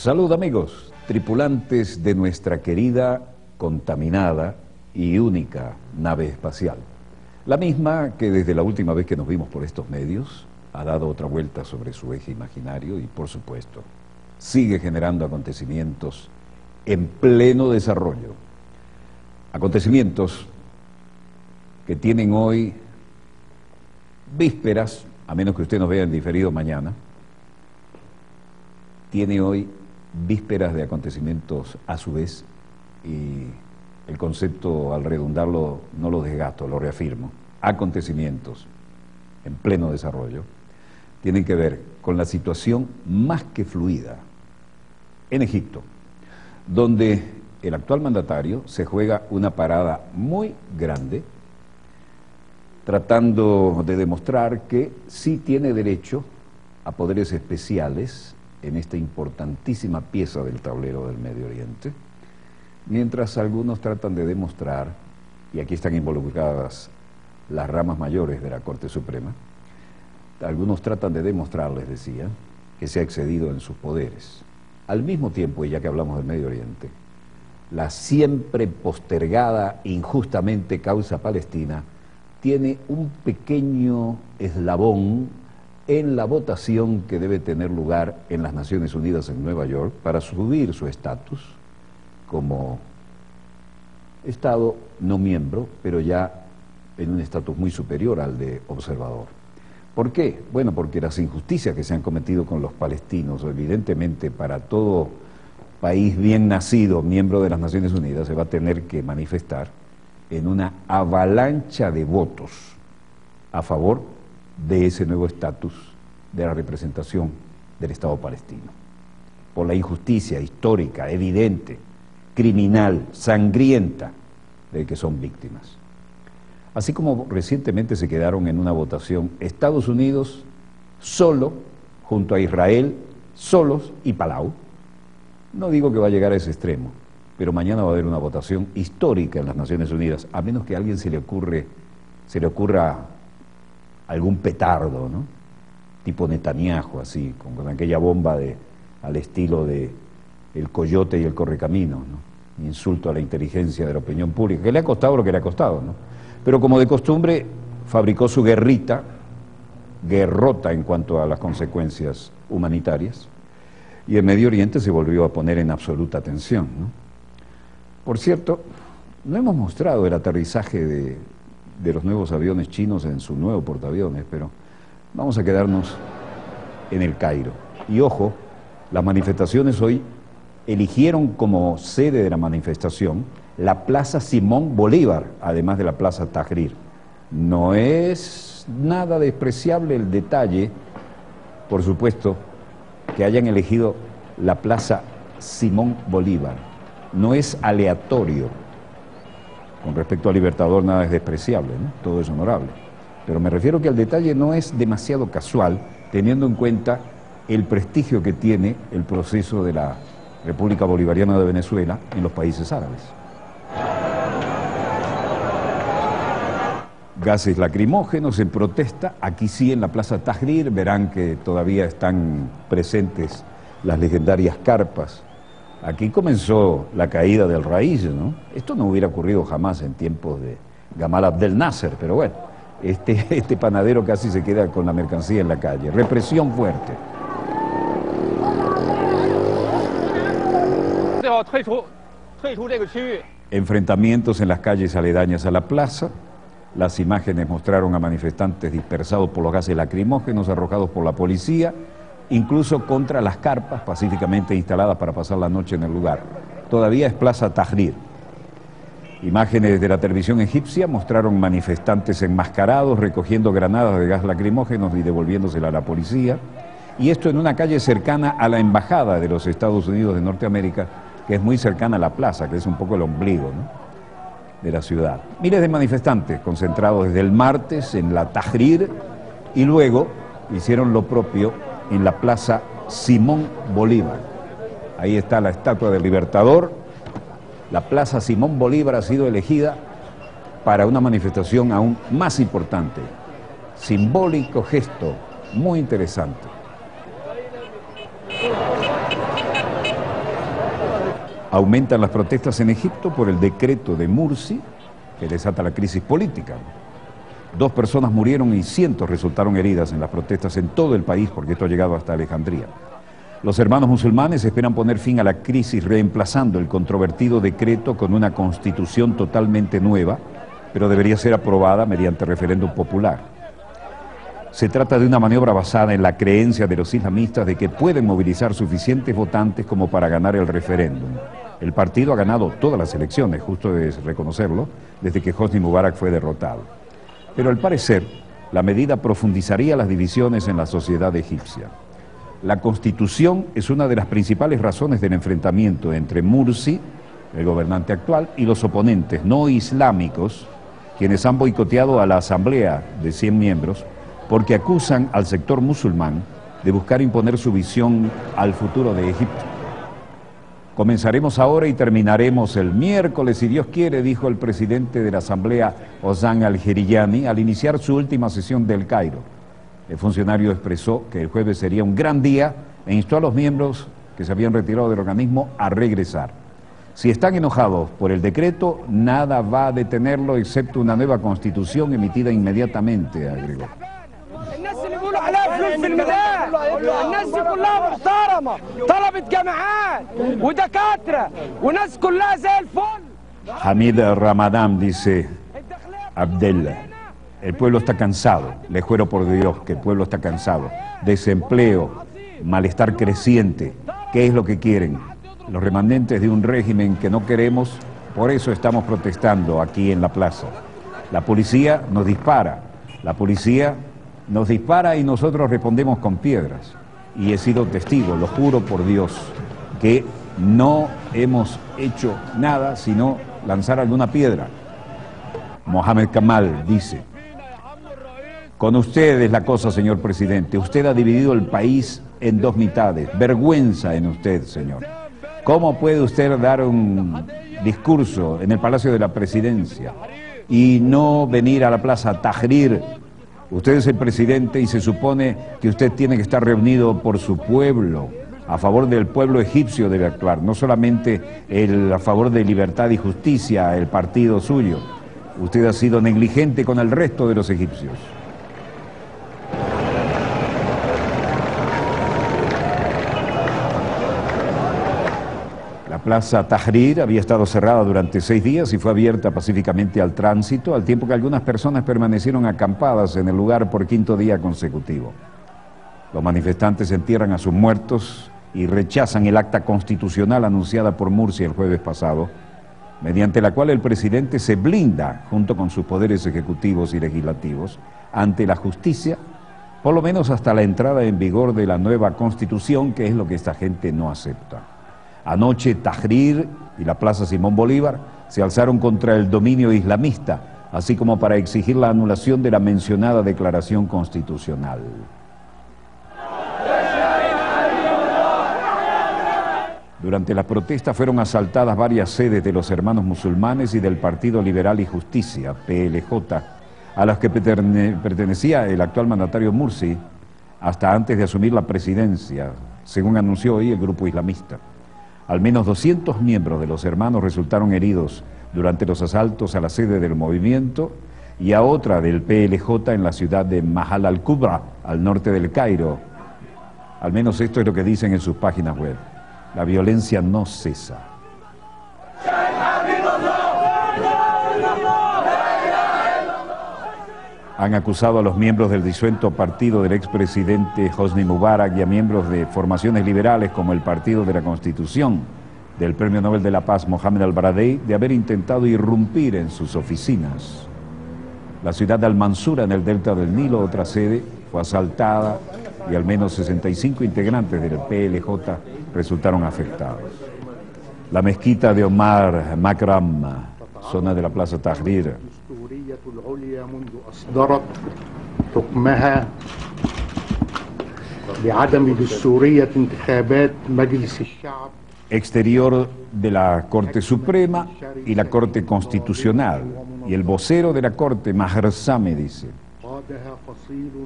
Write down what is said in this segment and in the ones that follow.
Salud amigos, tripulantes de nuestra querida, contaminada y única nave espacial. La misma que desde la última vez que nos vimos por estos medios ha dado otra vuelta sobre su eje imaginario y por supuesto sigue generando acontecimientos en pleno desarrollo. Acontecimientos que tienen hoy vísperas, a menos que usted nos vea en diferido mañana, tiene hoy vísperas de acontecimientos a su vez, y el concepto al redundarlo no lo desgasto, lo reafirmo, acontecimientos en pleno desarrollo, tienen que ver con la situación más que fluida en Egipto, donde el actual mandatario se juega una parada muy grande, tratando de demostrar que sí tiene derecho a poderes especiales en esta importantísima pieza del tablero del Medio Oriente, mientras algunos tratan de demostrar, y aquí están involucradas las ramas mayores de la Corte Suprema, algunos tratan de demostrar, les decía, que se ha excedido en sus poderes. Al mismo tiempo, y ya que hablamos del Medio Oriente, la siempre postergada injustamente causa palestina tiene un pequeño eslabón en la votación que debe tener lugar en las Naciones Unidas en Nueva York para subir su estatus como Estado no miembro, pero ya en un estatus muy superior al de observador. ¿Por qué? Bueno, porque las injusticias que se han cometido con los palestinos, evidentemente para todo país bien nacido, miembro de las Naciones Unidas, se va a tener que manifestar en una avalancha de votos a favor de ese nuevo estatus de la representación del Estado palestino. Por la injusticia histórica, evidente, criminal, sangrienta, de que son víctimas. Así como recientemente se quedaron en una votación Estados Unidos solo, junto a Israel, solos y Palau. No digo que va a llegar a ese extremo, pero mañana va a haber una votación histórica en las Naciones Unidas, a menos que a alguien se le ocurra algún petardo, ¿no? Tipo Netanyahu, así, con aquella bomba al estilo de el coyote y el correcaminos, ¿no? Insulto a la inteligencia de la opinión pública, que le ha costado lo que le ha costado, ¿no? Pero como de costumbre fabricó su guerrota en cuanto a las consecuencias humanitarias, y el Medio Oriente se volvió a poner en absoluta tensión, ¿no? Por cierto, no hemos mostrado el aterrizaje de los nuevos aviones chinos en su nuevo portaaviones, pero vamos a quedarnos en el Cairo. Y ojo, las manifestaciones hoy eligieron como sede de la manifestación la Plaza Simón Bolívar, además de la Plaza Tahrir. No es nada despreciable el detalle, por supuesto, que hayan elegido la Plaza Simón Bolívar. No es aleatorio. Con respecto al Libertador nada es despreciable, ¿no? Todo es honorable. Pero me refiero que el detalle no es demasiado casual, teniendo en cuenta el prestigio que tiene el proceso de la República Bolivariana de Venezuela en los países árabes. Gases lacrimógenos en protesta, aquí sí en la Plaza Tahrir, verán que todavía están presentes las legendarias carpas. Aquí comenzó la caída del raíz, ¿no? Esto no hubiera ocurrido jamás en tiempos de Gamal Abdel Nasser, pero bueno, este panadero casi se queda con la mercancía en la calle. Represión fuerte. Enfrentamientos en las calles aledañas a la plaza. Las imágenes mostraron a manifestantes dispersados por los gases lacrimógenos arrojados por la policía, incluso contra las carpas pacíficamente instaladas para pasar la noche en el lugar. Todavía es Plaza Tahrir. Imágenes de la televisión egipcia mostraron manifestantes enmascarados recogiendo granadas de gas lacrimógenos y devolviéndoselas a la policía. Y esto en una calle cercana a la Embajada de los Estados Unidos de Norteamérica, que es muy cercana a la plaza, que es un poco el ombligo, ¿no?, de la ciudad. Miles de manifestantes concentrados desde el martes en la Tahrir y luego hicieron lo propio en la Plaza Simón Bolívar. Ahí está la estatua del Libertador. La Plaza Simón Bolívar ha sido elegida para una manifestación aún más importante. Simbólico gesto, muy interesante. Aumentan las protestas en Egipto por el decreto de Mursi que desata la crisis política. 2 personas murieron y cientos resultaron heridas en las protestas en todo el país, porque esto ha llegado hasta Alejandría. Los hermanos musulmanes esperan poner fin a la crisis reemplazando el controvertido decreto con una constitución totalmente nueva, pero debería ser aprobada mediante referéndum popular. Se trata de una maniobra basada en la creencia de los islamistas de que pueden movilizar suficientes votantes como para ganar el referéndum. El partido ha ganado todas las elecciones, justo es reconocerlo, desde que Hosni Mubarak fue derrotado. Pero al parecer, la medida profundizaría las divisiones en la sociedad egipcia. La Constitución es una de las principales razones del enfrentamiento entre Mursi, el gobernante actual, y los oponentes no islámicos, quienes han boicoteado a la asamblea de 100 miembros, porque acusan al sector musulmán de buscar imponer su visión al futuro de Egipto. Comenzaremos ahora y terminaremos el miércoles, si Dios quiere, dijo el presidente de la asamblea, Ozan al-Jeriyani, al iniciar su última sesión del Cairo. El funcionario expresó que el jueves sería un gran día e instó a los miembros que se habían retirado del organismo a regresar. Si están enojados por el decreto, nada va a detenerlo excepto una nueva constitución emitida inmediatamente, agregó. Hamid Ramadán dice, Abdel, el pueblo está cansado, le juro por Dios que el pueblo está cansado. Desempleo, malestar creciente, ¿qué es lo que quieren? Los remanentes de un régimen que no queremos, por eso estamos protestando aquí en la plaza. La policía nos dispara, y nosotros respondemos con piedras. Y he sido testigo, lo juro por Dios, que no hemos hecho nada sino lanzar alguna piedra. Mohamed Kamal dice, con usted es la cosa, señor presidente. Usted ha dividido el país en 2 mitades. Vergüenza en usted, señor. ¿Cómo puede usted dar un discurso en el Palacio de la Presidencia y no venir a la Plaza Tahrir? Usted es el presidente y se supone que usted tiene que estar reunido por su pueblo. A favor del pueblo egipcio debe actuar, no solamente a favor de libertad y justicia, el partido suyo. Usted ha sido negligente con el resto de los egipcios. La Plaza Tahrir había estado cerrada durante 6 días y fue abierta pacíficamente al tránsito, al tiempo que algunas personas permanecieron acampadas en el lugar por 5º día consecutivo. Los manifestantes entierran a sus muertos y rechazan el acta constitucional anunciada por Mursi el jueves pasado, mediante la cual el presidente se blinda, junto con sus poderes ejecutivos y legislativos, ante la justicia, por lo menos hasta la entrada en vigor de la nueva constitución, que es lo que esta gente no acepta. Anoche Tahrir y la Plaza Simón Bolívar se alzaron contra el dominio islamista, así como para exigir la anulación de la mencionada declaración constitucional. Durante las protestas fueron asaltadas varias sedes de los hermanos musulmanes y del Partido Liberal y Justicia, PLJ, a las que pertenecía el actual mandatario Mursi hasta antes de asumir la presidencia, según anunció hoy el grupo islamista. Al menos 200 miembros de los hermanos resultaron heridos durante los asaltos a la sede del movimiento y a otra del PLJ en la ciudad de Mahal al-Kubra, al norte del Cairo. Al menos esto es lo que dicen en sus páginas web. La violencia no cesa. Han acusado a los miembros del disuelto partido del expresidente Hosni Mubarak y a miembros de formaciones liberales como el Partido de la Constitución del Premio Nobel de la Paz Mohamed al-Baradei de haber intentado irrumpir en sus oficinas. La ciudad de Al-Mansura, en el delta del Nilo, otra sede, fue asaltada y al menos 65 integrantes del PLJ resultaron afectados. La mezquita de Omar Makram, zona de la Plaza Tahrir, exterior de la Corte Suprema y la Corte Constitucional, y el vocero de la Corte, Maher Same, dice: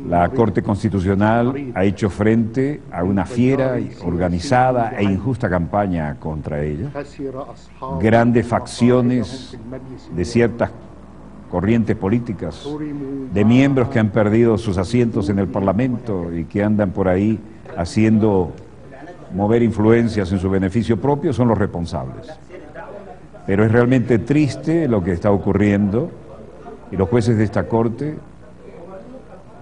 La Corte Constitucional ha hecho frente a una fiera, organizada e injusta campaña contra ella. Grandes facciones de ciertas corrientes políticas, de miembros que han perdido sus asientos en el Parlamento y que andan por ahí haciendo mover influencias en su beneficio propio, son los responsables. Pero es realmente triste lo que está ocurriendo, y los jueces de esta Corte,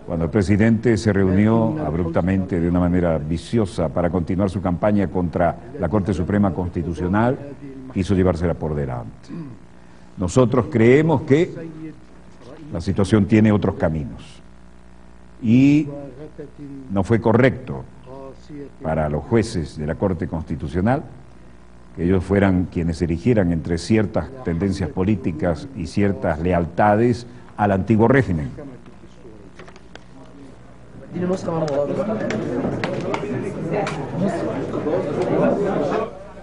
cuando el presidente se reunió abruptamente de una manera viciosa para continuar su campaña contra la Corte Suprema Constitucional, quiso llevársela por delante. Nosotros creemos que la situación tiene otros caminos y no fue correcto para los jueces de la Corte Constitucional que ellos fueran quienes eligieran entre ciertas tendencias políticas y ciertas lealtades al antiguo régimen.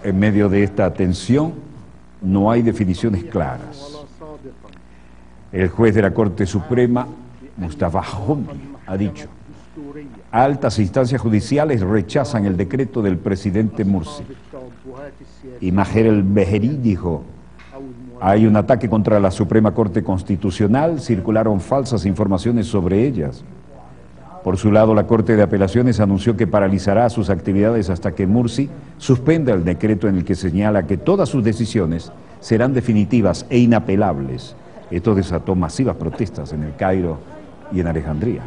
En medio de esta tensión no hay definiciones claras. El juez de la Corte Suprema, Mustafa Humni, ha dicho: altas instancias judiciales rechazan el decreto del presidente Mursi. Y Maher el-Beheri dijo: hay un ataque contra la Suprema Corte Constitucional, circularon falsas informaciones sobre ellas. Por su lado, la Corte de Apelaciones anunció que paralizará sus actividades hasta que Mursi suspenda el decreto en el que señala que todas sus decisiones serán definitivas e inapelables. Esto desató masivas protestas en El Cairo y en Alejandría.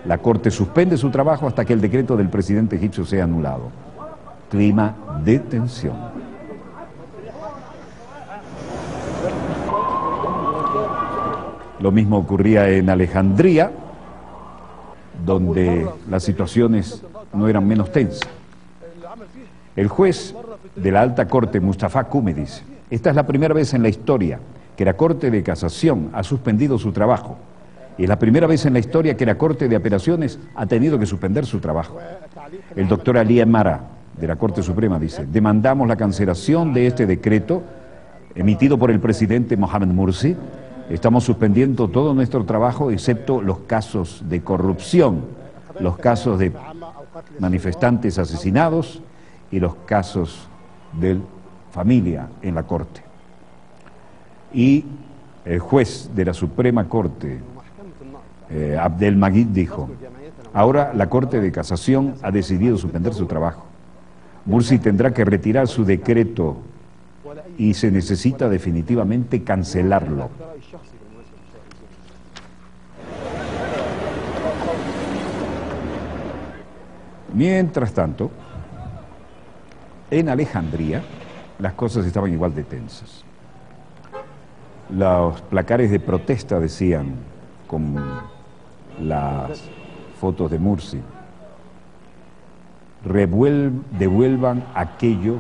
La Corte suspende su trabajo hasta que el decreto del presidente egipcio sea anulado. Clima de tensión. Lo mismo ocurría en Alejandría, donde las situaciones no eran menos tensas. El juez de la Alta Corte, Mustafa Humni, dice: esta es la primera vez en la historia que la Corte de Casación ha suspendido su trabajo. Y es la primera vez en la historia que la Corte de Apelaciones ha tenido que suspender su trabajo. El doctor Ali Amara, de la Corte Suprema, dice: demandamos la cancelación de este decreto emitido por el presidente Mohamed Mursi. Estamos suspendiendo todo nuestro trabajo excepto los casos de corrupción, los casos de manifestantes asesinados y los casos de familia en la Corte. Y el juez de la Suprema Corte, Abdelmajid, dijo: ahora la Corte de Casación ha decidido suspender su trabajo. Mursi tendrá que retirar su decreto y se necesita definitivamente cancelarlo. Mientras tanto, en Alejandría las cosas estaban igual de tensas. Los placares de protesta decían, con las fotos de Mursi: devuelvan aquello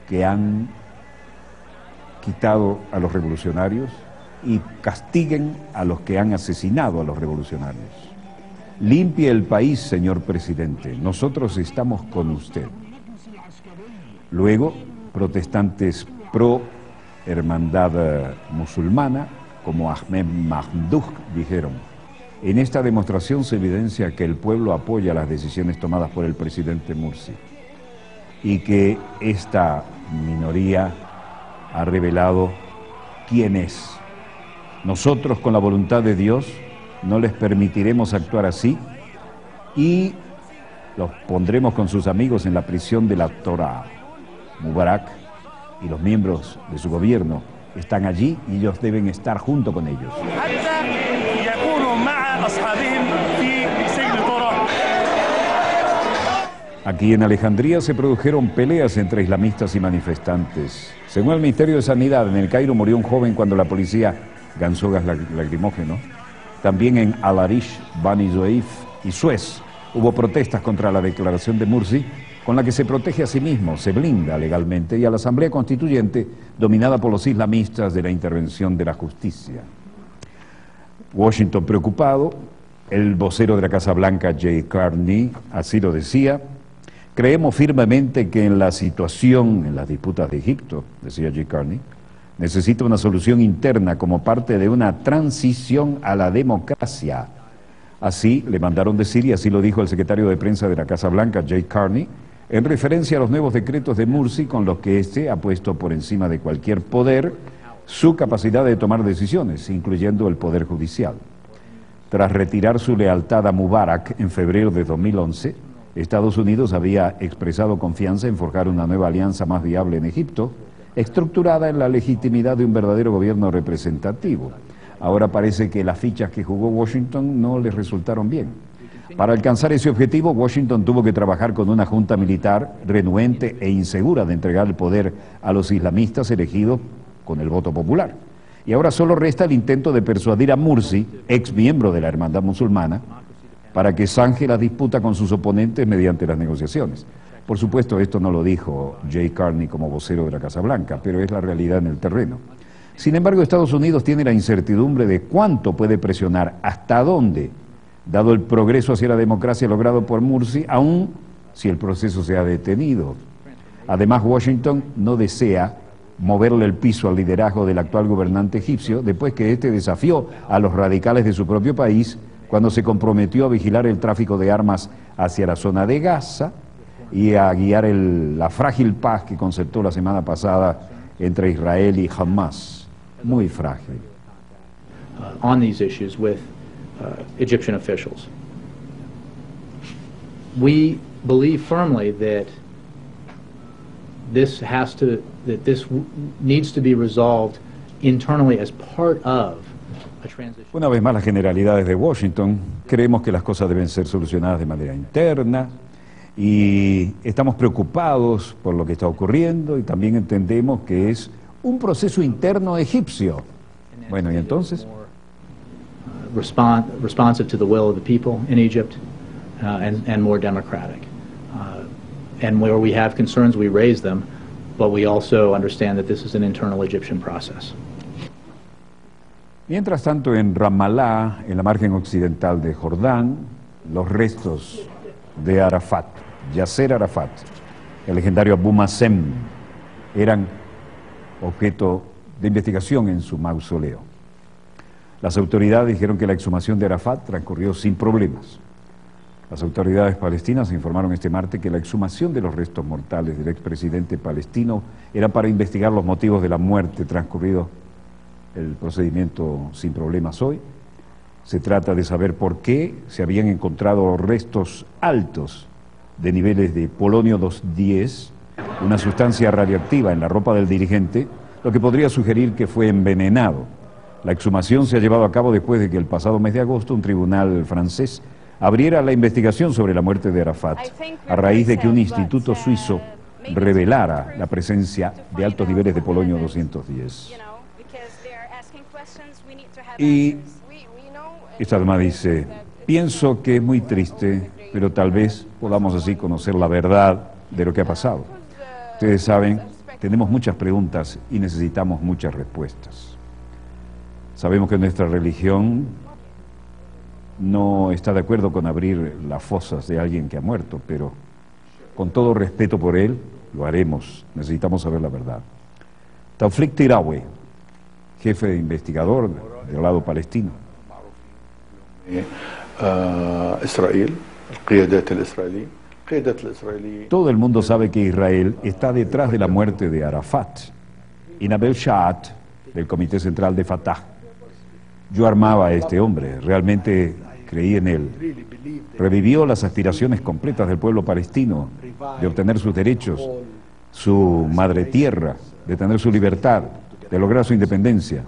que han quitado a los revolucionarios y castiguen a los que han asesinado a los revolucionarios. Limpie el país, señor presidente, nosotros estamos con usted. Luego, protestantes pro hermandad musulmana, como Ahmed Mamdouh, dijeron: en esta demostración se evidencia que el pueblo apoya las decisiones tomadas por el presidente Mursi y que esta minoría ha revelado quién es. Nosotros, con la voluntad de Dios, no les permitiremos actuar así y los pondremos con sus amigos en la prisión de la Torá. Mubarak y los miembros de su gobierno están allí y ellos deben estar junto con ellos. Aquí en Alejandría se produjeron peleas entre islamistas y manifestantes. Según el Ministerio de Sanidad, en El Cairo murió un joven cuando la policía lanzó gas lacrimógeno. También en Al-Arish, Bani Zueif y Suez hubo protestas contra la declaración de Mursi, con la que se protege a sí mismo, se blinda legalmente, y a la Asamblea Constituyente, dominada por los islamistas, de la intervención de la justicia. Washington preocupado, el vocero de la Casa Blanca, Jay Carney, así lo decía: creemos firmemente que en la situación, en las disputas de Egipto, decía Jay Carney, necesita una solución interna como parte de una transición a la democracia. Así le mandaron decir, y así lo dijo el secretario de prensa de la Casa Blanca, Jay Carney, en referencia a los nuevos decretos de Mursi con los que éste ha puesto por encima de cualquier poder su capacidad de tomar decisiones, incluyendo el poder judicial. Tras retirar su lealtad a Mubarak en febrero de 2011, Estados Unidos había expresado confianza en forjar una nueva alianza más viable en Egipto, estructurada en la legitimidad de un verdadero gobierno representativo. Ahora parece que las fichas que jugó Washington no les resultaron bien. Para alcanzar ese objetivo, Washington tuvo que trabajar con una junta militar renuente e insegura de entregar el poder a los islamistas elegidos con el voto popular. Y ahora solo resta el intento de persuadir a Mursi, ex miembro de la Hermandad Musulmana, para que zanje la disputa con sus oponentes mediante las negociaciones. Por supuesto, esto no lo dijo Jay Carney como vocero de la Casa Blanca, pero es la realidad en el terreno. Sin embargo, Estados Unidos tiene la incertidumbre de cuánto puede presionar, hasta dónde, dado el progreso hacia la democracia logrado por Mursi, aun si el proceso se ha detenido. Además, Washington no desea moverle el piso al liderazgo del actual gobernante egipcio después que éste desafió a los radicales de su propio país cuando se comprometió a vigilar el tráfico de armas hacia la zona de Gaza y a guiar la frágil paz que concertó la semana pasada entre Israel y Hamas. Muy frágil. On these issues with Egyptian officials. We believe firmly that this needs to be resolved internally as part of a transition. Una vez más, las generalidades de Washington, creemos que las cosas deben ser solucionadas de manera interna y estamos preocupados por lo que está ocurriendo y también entendemos que es un proceso interno egipcio. Bueno, ¿y entonces? Responsive to the will of the people in Egypt and more democratic. And where we have concerns, we raise them, but we also understand that this is an internal Egyptian process. Mientras tanto, en Ramallah, en la margen occidental de Jordán, los restos de Arafat, Yasser Arafat, el legendario Abu Mazen, eran objeto de investigación en su mausoleo. Las autoridades dijeron que la exhumación de Arafat transcurrió sin problemas. Las autoridades palestinas informaron este martes que la exhumación de los restos mortales del expresidente palestino era para investigar los motivos de la muerte, transcurrido el procedimiento sin problemas hoy. Se trata de saber por qué se habían encontrado restos altos de niveles de polonio 210, una sustancia radioactiva en la ropa del dirigente, lo que podría sugerir que fue envenenado. La exhumación se ha llevado a cabo después de que el pasado mes de agosto un tribunal francés abriera la investigación sobre la muerte de Arafat, a raíz de que un instituto suizo revelara la presencia de altos niveles de polonio 210. Y esta dama dice, pienso que es muy triste, pero tal vez podamos así conocer la verdad de lo que ha pasado. Ustedes saben, tenemos muchas preguntas y necesitamos muchas respuestas. Sabemos que nuestra religión no está de acuerdo con abrir las fosas de alguien que ha muerto, pero con todo respeto por él, lo haremos. Necesitamos saber la verdad. Tawfik Tirawi, jefe de investigador del lado palestino. Todo el mundo sabe que Israel está detrás de la muerte de Arafat y Nabil Shaat, del Comité Central de Fatah. Yo armaba a este hombre, realmente creí en él. Revivió las aspiraciones completas del pueblo palestino de obtener sus derechos, su madre tierra, de tener su libertad, de lograr su independencia.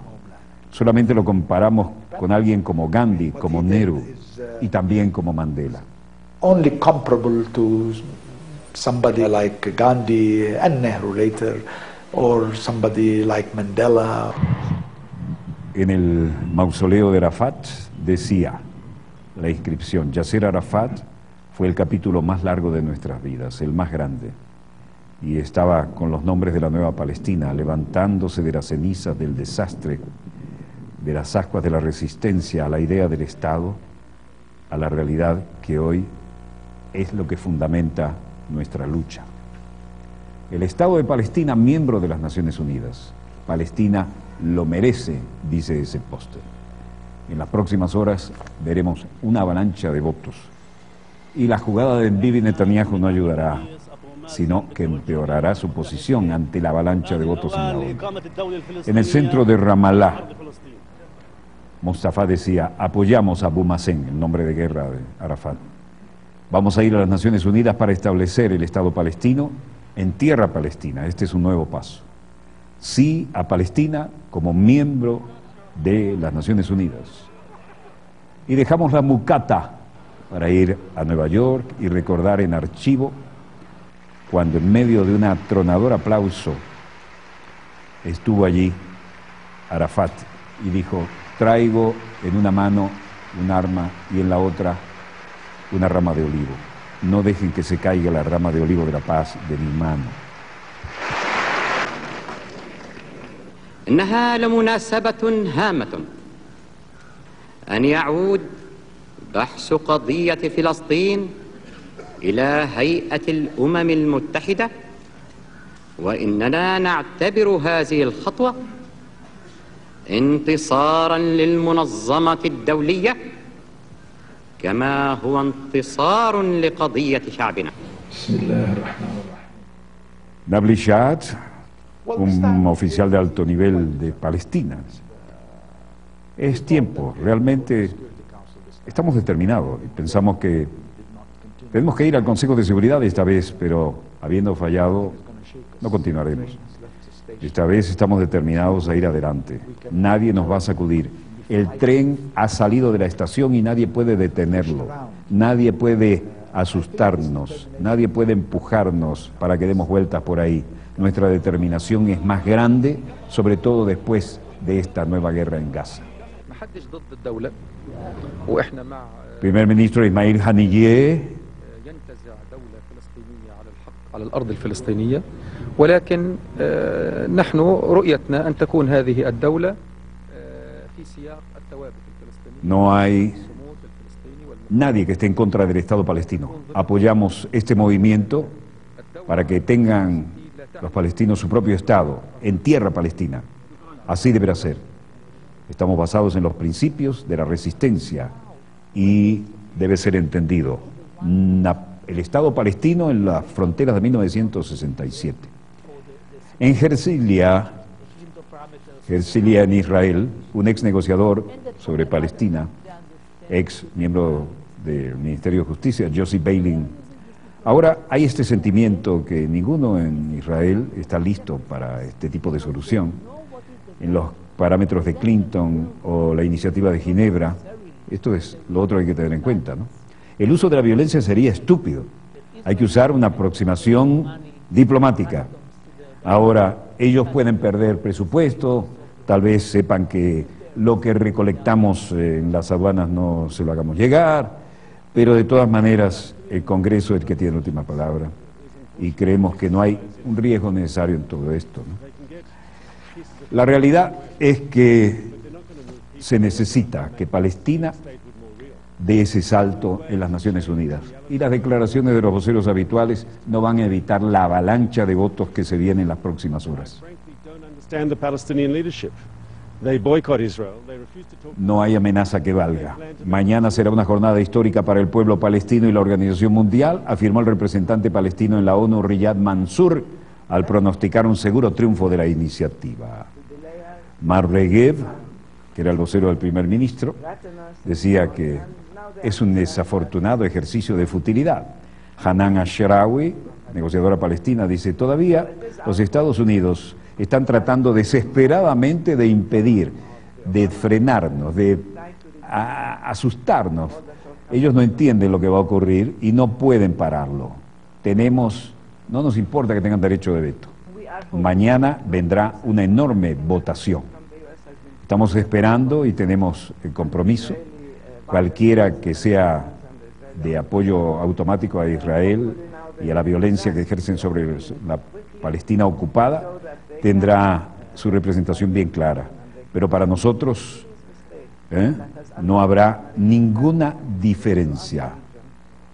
Solamente lo comparamos con alguien como Gandhi, como Nehru y también como Mandela. Only comparable to somebody like Gandhi and Nehru later, or somebody like Mandela. En el mausoleo de Arafat decía la inscripción, Yasser Arafat fue el capítulo más largo de nuestras vidas, el más grande, y estaba con los nombres de la nueva Palestina, levantándose de las cenizas del desastre, de las ascuas de la resistencia a la idea del Estado, a la realidad que hoy es lo que fundamenta nuestra lucha. El Estado de Palestina, miembro de las Naciones Unidas. Palestina lo merece, dice ese póster. En las próximas horas veremos una avalancha de votos. Y la jugada de Bibi Netanyahu no ayudará, sino que empeorará su posición ante la avalancha de votos en la ONU. En el centro de Ramallah, Mustafa decía: apoyamos a Abu Mazen, el nombre de guerra de Arafat. Vamos a ir a las Naciones Unidas para establecer el Estado palestino en tierra palestina. Este es un nuevo paso. Sí a Palestina como miembro de las Naciones Unidas. Y dejamos la mucata para ir a Nueva York y recordar en archivo cuando en medio de un atronador aplauso estuvo allí Arafat y dijo: traigo en una mano un arma y en la otra una rama de olivo. No dejen que se caiga la rama de olivo de la paz de mi mano. إنها لمناسبة هامة أن يعود بحث قضية فلسطين إلى هيئة الأمم المتحدة، وإننا نعتبر هذه الخطوة انتصارا للمنظمة الدولية كما هو انتصار لقضية شعبنا. بسم الله الرحمن الرحيم. Nabli Shad, un oficial de alto nivel de Palestina. Es tiempo, realmente estamos determinados y pensamos que tenemos que ir al Consejo de Seguridad esta vez, pero habiendo fallado, no continuaremos. Esta vez estamos determinados a ir adelante. Nadie nos va a sacudir. El tren ha salido de la estación y nadie puede detenerlo. Nadie puede asustarnos, nadie puede empujarnos para que demos vueltas por ahí. Nuestra determinación es más grande, sobre todo después de esta nueva guerra en Gaza. Primer ministro Ismail Haniyeh على الأرض الفلسطينية، ولكن نحن رؤيتنا أن تكون هذه الدولة في سياق الثوابت الفلسطينية. No hay nadie que esté en contra del Estado palestino. Apoyamos este movimiento para que tengan los palestinos su propio Estado en tierra palestina. Así deberá ser. Estamos basados en los principios de la resistencia y debe ser entendido. El Estado palestino en las fronteras de 1967. En Herzliya en Israel, un ex negociador sobre Palestina, ex miembro del Ministerio de Justicia, Yossi Beilin. Ahora hay este sentimiento que ninguno en Israel está listo para este tipo de solución. En los parámetros de Clinton o la iniciativa de Ginebra, esto es lo otro que hay que tener en cuenta, ¿no? El uso de la violencia sería estúpido. Hay que usar una aproximación diplomática. Ahora, ellos pueden perder presupuesto, tal vez sepan que lo que recolectamos en las aduanas no se lo hagamos llegar, pero de todas maneras el Congreso es el que tiene la última palabra y creemos que no hay un riesgo necesario en todo esto, ¿no? La realidad es que se necesita que Palestina de ese salto en las Naciones Unidas. Y las declaraciones de los voceros habituales no van a evitar la avalancha de votos que se viene en las próximas horas. No hay amenaza que valga. Mañana será una jornada histórica para el pueblo palestino y la Organización Mundial, afirmó el representante palestino en la ONU, Riyad Mansour, al pronosticar un seguro triunfo de la iniciativa. Mar Regev, que era el vocero del primer ministro, decía que es un desafortunado ejercicio de futilidad. Hanan Ashrawi, negociadora palestina, dice: todavía los Estados Unidos están tratando desesperadamente de impedir, de frenarnos, de asustarnos. Ellos no entienden lo que va a ocurrir y no pueden pararlo. No nos importa que tengan derecho de veto. Mañana vendrá una enorme votación. Estamos esperando y tenemos el compromiso, cualquiera que sea de apoyo automático a Israel y a la violencia que ejercen sobre la Palestina ocupada, tendrá su representación bien clara. Pero para nosotros no habrá ninguna diferencia.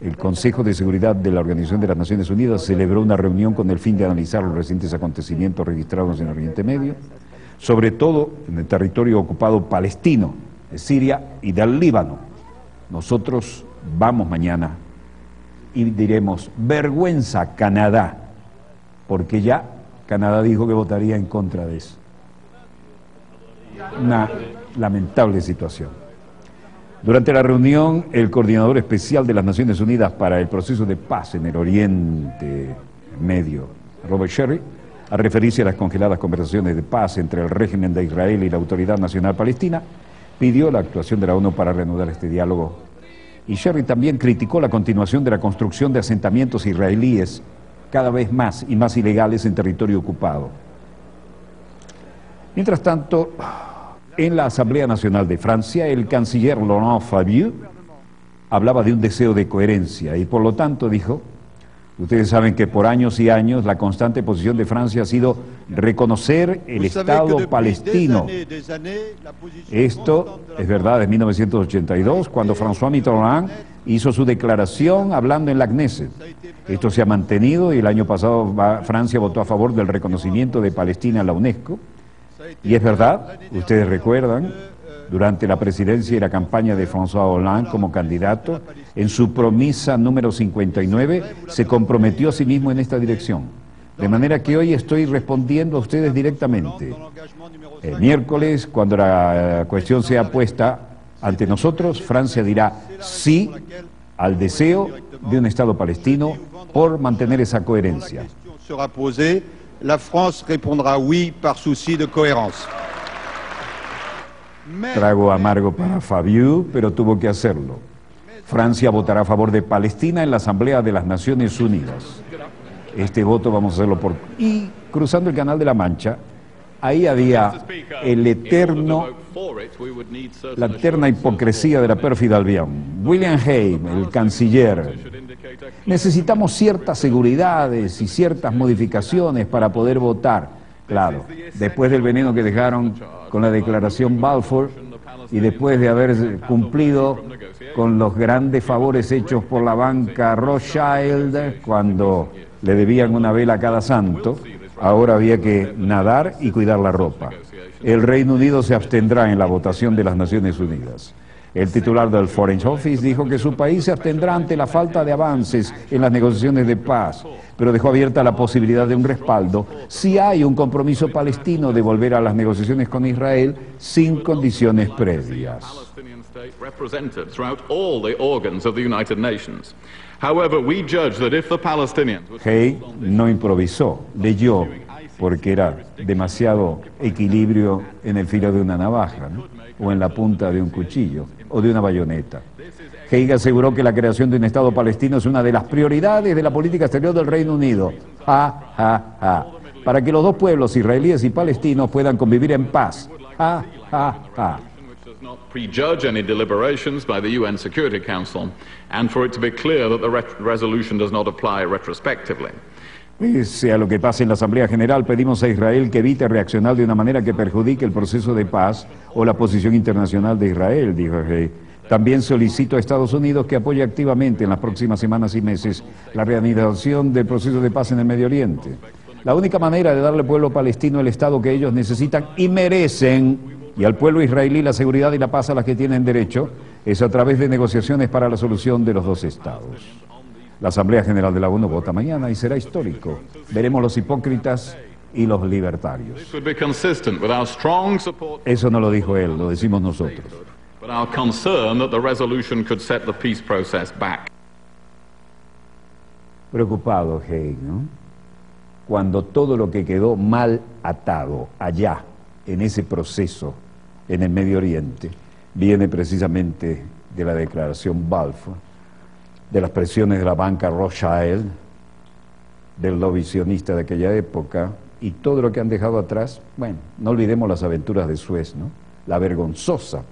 El Consejo de Seguridad de la Organización de las Naciones Unidas celebró una reunión con el fin de analizar los recientes acontecimientos registrados en Oriente Medio, sobre todo en el territorio ocupado palestino, de Siria y del Líbano. Nosotros vamos mañana y diremos, vergüenza Canadá, porque ya Canadá dijo que votaría en contra de eso. Una lamentable situación. Durante la reunión, el coordinador especial de las Naciones Unidas para el proceso de paz en el Oriente Medio, Robert Sherry, al referirse a las congeladas conversaciones de paz entre el régimen de Israel y la Autoridad Nacional Palestina, pidió la actuación de la ONU para reanudar este diálogo. Y Sherry también criticó la continuación de la construcción de asentamientos israelíes cada vez más y más ilegales en territorio ocupado. Mientras tanto, en la Asamblea Nacional de Francia, el canciller Laurent Fabius hablaba de un deseo de coherencia y por lo tanto dijo, ustedes saben que por años y años la constante posición de Francia ha sido reconocer el Estado palestino. Esto es verdad en 1982, cuando François Mitterrand hizo su declaración hablando en la Knesset. Esto se ha mantenido y el año pasado Francia votó a favor del reconocimiento de Palestina en la UNESCO. Y es verdad, ustedes recuerdan, durante la presidencia y la campaña de François Hollande como candidato, en su promesa número 59, se comprometió a sí mismo en esta dirección. De manera que hoy estoy respondiendo a ustedes directamente. El miércoles, cuando la cuestión sea puesta ante nosotros, Francia dirá sí al deseo de un Estado palestino por mantener esa coherencia. La France répondra oui par souci de cohérence. Trago amargo para Fabius, pero tuvo que hacerlo. Francia votará a favor de Palestina en la Asamblea de las Naciones Unidas. Este voto vamos a hacerlo por... Y cruzando el Canal de la Mancha, ahí había la eterna hipocresía de la pérfida Albion. William Hague, el canciller. Necesitamos ciertas seguridades y ciertas modificaciones para poder votar. Claro, después del veneno que dejaron con la declaración Balfour y después de haber cumplido con los grandes favores hechos por la banca Rothschild cuando le debían una vela a cada santo, ahora había que nadar y cuidar la ropa. El Reino Unido se abstendrá en la votación de las Naciones Unidas. El titular del Foreign Office dijo que su país se abstendrá ante la falta de avances en las negociaciones de paz, pero dejó abierta la posibilidad de un respaldo si hay un compromiso palestino de volver a las negociaciones con Israel sin condiciones previas. Haig no improvisó, leyó, porque era demasiado equilibrio en el filo de una navaja, ¿no? O en la punta de un cuchillo, o de una bayoneta. Haig aseguró que la creación de un Estado palestino es una de las prioridades de la política exterior del Reino Unido. Para que los dos pueblos, israelíes y palestinos, puedan convivir en paz. Prejudge any deliberations by the UN Security Council, and for it to be clear that the resolution does not apply retrospectively. Pese a lo que pase en la Asamblea General, pedimos a Israel que evite reaccionar de una manera que perjudique el proceso de paz o la posición internacional de Israel, dijo Haig. También solicito a Estados Unidos que apoye activamente en las próximas semanas y meses la reanudación del proceso de paz en el Medio Oriente. La única manera de darle al pueblo palestino el Estado que ellos necesitan y merecen, y al pueblo israelí la seguridad y la paz a las que tienen derecho, es a través de negociaciones para la solución de los dos Estados. La Asamblea General de la ONU vota mañana y será histórico. Veremos los hipócritas y los libertarios. Eso no lo dijo él, lo decimos nosotros. Preocupado Haig, ¿no? Cuando todo lo que quedó mal atado allá, en ese proceso, en el Medio Oriente, viene precisamente de la declaración Balfour, de las presiones de la banca Rothschild, del lobby sionista de aquella época, y todo lo que han dejado atrás. Bueno, no olvidemos las aventuras de Suez, ¿no? La vergonzosa,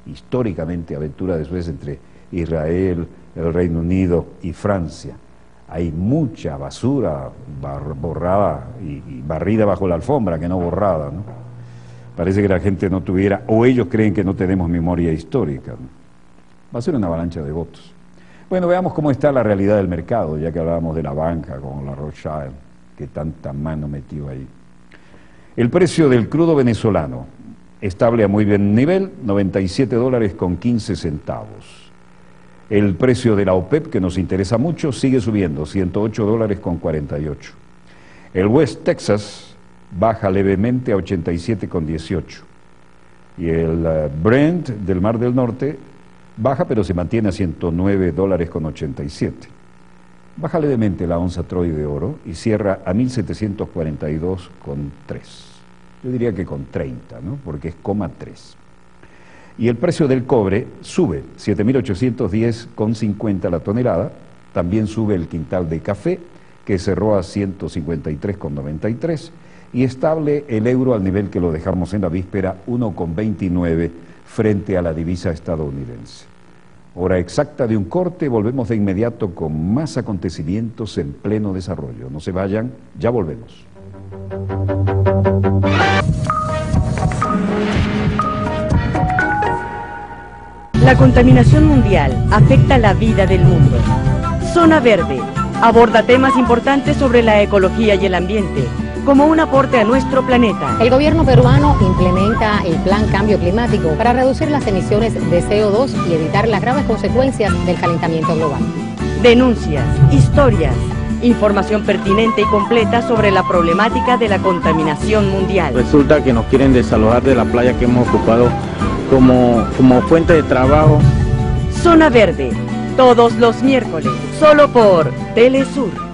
históricamente, aventura de Suez entre Israel, el Reino Unido y Francia. Hay mucha basura borrada y barrida bajo la alfombra, que no borrada, ¿no? Parece que la gente no tuviera, o ellos creen que no tenemos memoria histórica, ¿no? Va a ser una avalancha de votos. Bueno, veamos cómo está la realidad del mercado, ya que hablábamos de la banca con la Rothschild, que tanta mano metió ahí. El precio del crudo venezolano estable a muy buen nivel, $97.15. El precio de la OPEP, que nos interesa mucho, sigue subiendo, $108.48. El West Texas baja levemente a 87,18. Y el Brent del Mar del Norte baja, pero se mantiene a $109.87. Baja levemente la onza Troy de oro y cierra a 1.742,3. Yo diría que con 30, ¿no? Porque es 0,3. Y el precio del cobre sube, 7.810,50 la tonelada. También sube el quintal de café, que cerró a 153,93. Y estable el euro al nivel que lo dejamos en la víspera, 1,29 frente a la divisa estadounidense. Hora exacta de un corte, volvemos de inmediato con más acontecimientos en pleno desarrollo. No se vayan, ya volvemos. La contaminación mundial afecta la vida del mundo. Zona Verde aborda temas importantes sobre la ecología y el ambiente, como un aporte a nuestro planeta. El gobierno peruano implementa el Plan Cambio Climático para reducir las emisiones de CO2 y evitar las graves consecuencias del calentamiento global. Denuncias, historias, información pertinente y completa sobre la problemática de la contaminación mundial. Resulta que nos quieren desalojar de la playa que hemos ocupado como fuente de trabajo. Zona Verde, todos los miércoles, solo por Telesur.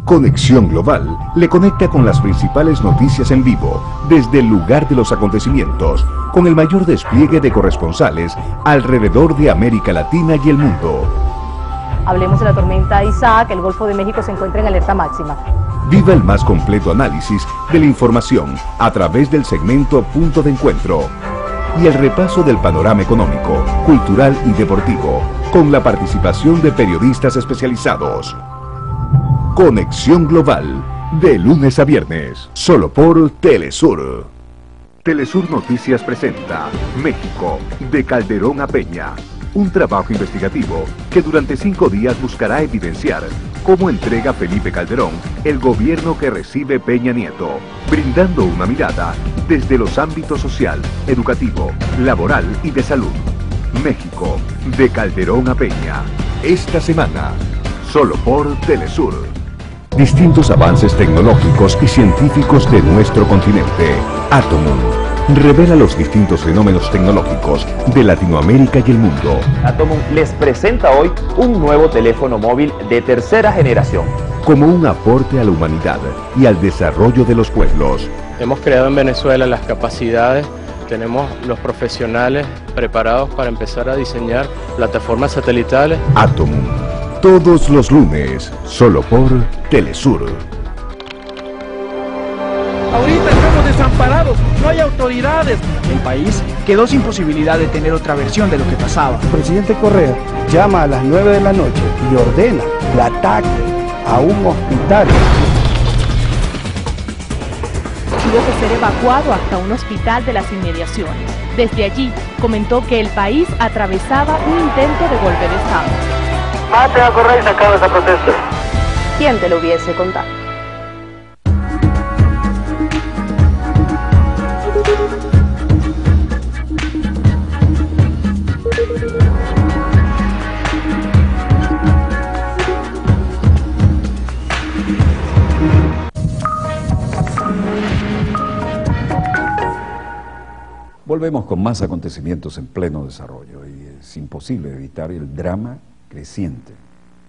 Conexión Global le conecta con las principales noticias en vivo, desde el lugar de los acontecimientos, con el mayor despliegue de corresponsales alrededor de América Latina y el mundo. Hablemos de la tormenta Isaac, el Golfo de México se encuentra en alerta máxima. Viva el más completo análisis de la información a través del segmento Punto de Encuentro y el repaso del panorama económico, cultural y deportivo, con la participación de periodistas especializados. Conexión Global, de lunes a viernes, solo por Telesur. Telesur Noticias presenta México, de Calderón a Peña, un trabajo investigativo que durante 5 días buscará evidenciar cómo entrega Felipe Calderón el gobierno que recibe Peña Nieto, brindando una mirada desde los ámbitos social, educativo, laboral y de salud. México, de Calderón a Peña, esta semana, solo por Telesur. Distintos avances tecnológicos y científicos de nuestro continente. Atomum revela los distintos fenómenos tecnológicos de Latinoamérica y el mundo. Atomum les presenta hoy un nuevo teléfono móvil de tercera generación. Como un aporte a la humanidad y al desarrollo de los pueblos. Hemos creado en Venezuela las capacidades, tenemos los profesionales preparados para empezar a diseñar plataformas satelitales. Atomum. Todos los lunes, solo por Telesur. Ahorita estamos desamparados, no hay autoridades. El país quedó sin posibilidad de tener otra versión de lo que pasaba. El presidente Correa llama a las 9 de la noche y ordena el ataque a un hospital. Tuvo que ser evacuado hasta un hospital de las inmediaciones. Desde allí comentó que el país atravesaba un intento de golpe de Estado. Mate a Correa y se acaba esa protesta. ¿Quién te lo hubiese contado? Volvemos con más acontecimientos en pleno desarrollo y es imposible evitar el drama creciente,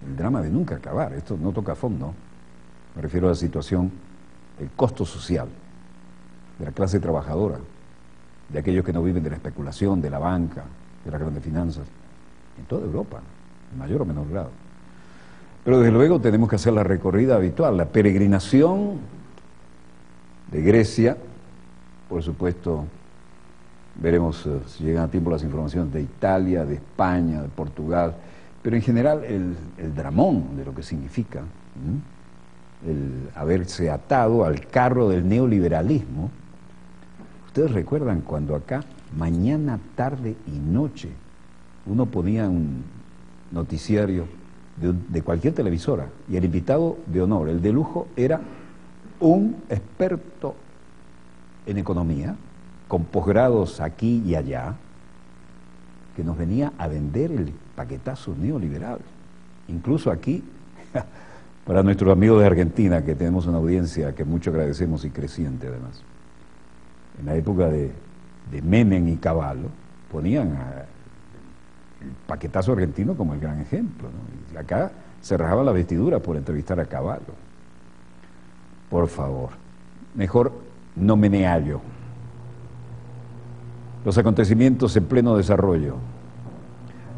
el drama de nunca acabar. Esto no toca a fondo, me refiero a la situación, el costo social de la clase trabajadora, de aquellos que no viven de la especulación, de la banca, de las grandes finanzas, en toda Europa, en mayor o menor grado. Pero desde luego tenemos que hacer la recorrida habitual, la peregrinación de Grecia, por supuesto, Veremos si llegan a tiempo las informaciones de Italia, de España, de Portugal, pero en general el dramón de lo que significa el haberse atado al carro del neoliberalismo. Ustedes recuerdan cuando acá, mañana, tarde y noche, uno ponía un noticiario de cualquier televisora y el invitado de honor, el de lujo, era un experto en economía, con posgrados aquí y allá, que nos venía a vender el paquetazo neoliberal. Incluso aquí, para nuestros amigos de Argentina, que tenemos una audiencia que mucho agradecemos y creciente además, en la época de Menem y Cavallo, ponían el paquetazo argentino como el gran ejemplo, ¿no? Y acá se rajaban las vestiduras por entrevistar a Cavallo. Por favor, mejor no meneallo. Los acontecimientos en pleno desarrollo.